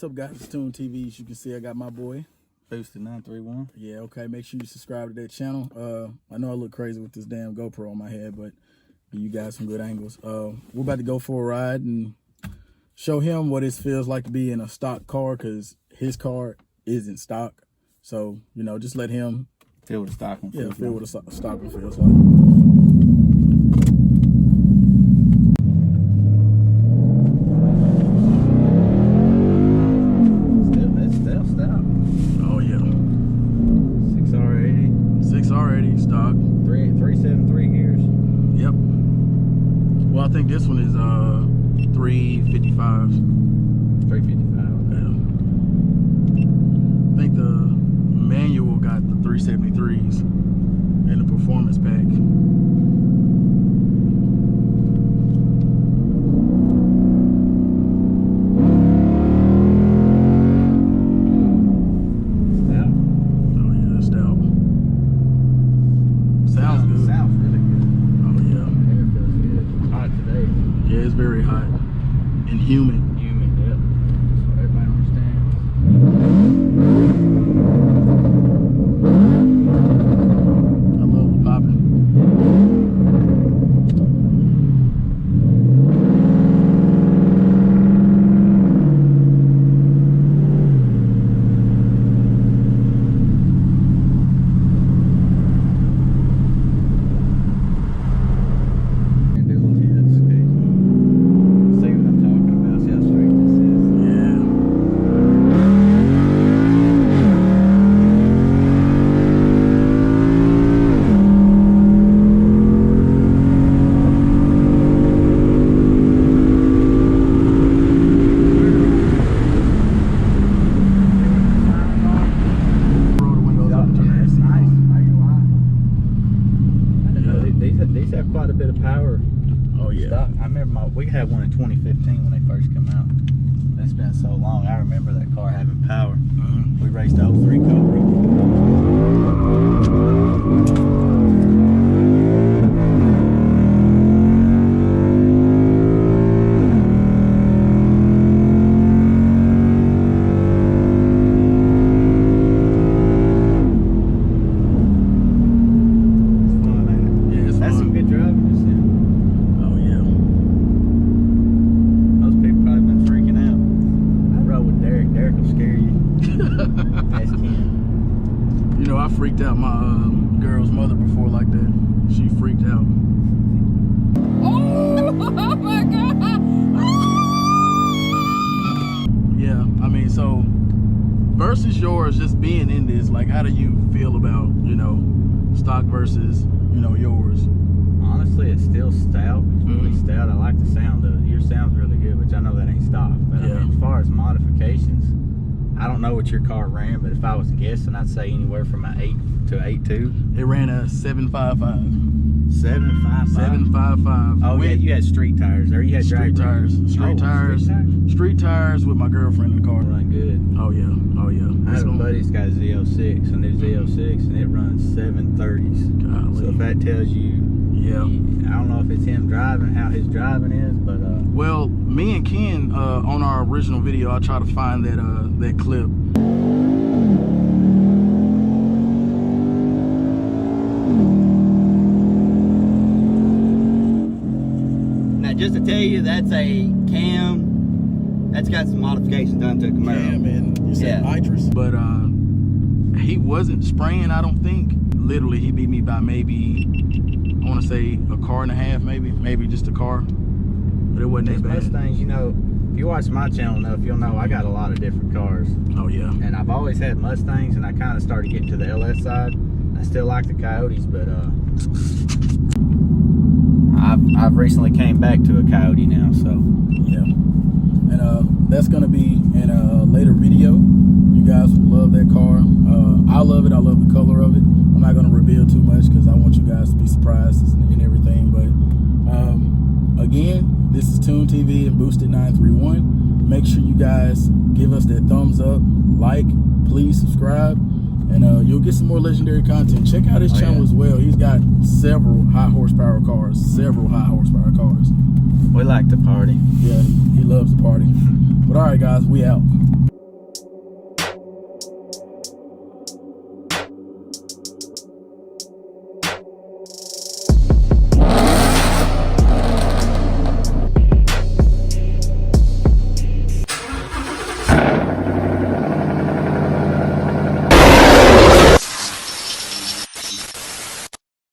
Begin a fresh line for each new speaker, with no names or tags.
What's up, guys? It's Toone TV. As you can see, I got my boy
Boosted 931.
Yeah, okay. Make sure you subscribe to that channel. I know I look crazy with this damn GoPro on my head, but give you guys some good angles. We're about to go for a ride and show him what it feels like to be in a stock car, because his car isn't stock. So, you know, just let him
feel what a stock one feels like.
Feel what a stock one feels like. Stock
373 gears.
Yep. Well, I think this one is 355.
355.
Yeah. I think the manual got the 373s in the performance pack. It's very hot and humid.
Humid, yep. That's what everybody understands.
I love the popping.
These have quite a bit of power.
Oh yeah.
Stock. I remember we had one in 2015 when they first came out. That's been so long. I remember that car having power. We raced the 03 Cobra.
You know, I freaked out my girl's mother before like that. She freaked out.
Oh my God!
Yeah, I mean, so versus yours, just being in this, like, how do you feel about, you know, stock versus, you know, yours?
Honestly, it's still stout. It's really stout. I like the sound of it. Your sound's really good, which I know that ain't stock. But
yeah.
I mean, as far as modifications, I don't know what your car ran, but if I was guessing, I'd say anywhere from an 8 to 8.2.
It ran a 755.
755.
755.
Oh yeah, you had street tires, or you had
street tires. Street tires. Street tires with my girlfriend in the car.
Run good.
Oh yeah. Oh yeah.
I have a buddy that's got a Z06, and there's Z06, and it runs 730s.
Golly.
So if that tells you,
yeah.
I don't know if it's him driving, how his driving is, but
well, me and Ken on our original video, I try to find that clip.
Now, just to tell you, that's a cam. That's got some modifications done to a Camaro.
Cam and you said nitrous, but he wasn't spraying. I don't think. Literally, he beat me by maybe, I want to say a car and a half, maybe just a car. But it wasn't that bad.
Mustangs, you know, if you watch my channel enough, you'll know I got a lot of different cars.
Oh yeah.
And I've always had Mustangs, and I kind of started getting to the LS side. I still like the Coyotes, but I've recently came back to a Coyote now, so
yeah. And that's gonna be in a later video. You guys will love that car. I love it. I love the color of it. I'm not gonna reveal too much because I want you guys to be surprised and everything. But again, this is Toone TV and Boosted 931. Make sure you guys give us that thumbs up, like, please subscribe, and you'll get some more legendary content. Check out his channel as well. He's got several high horsepower cars.
We like to party.
Yeah, he loves to party. But all right, guys, we out.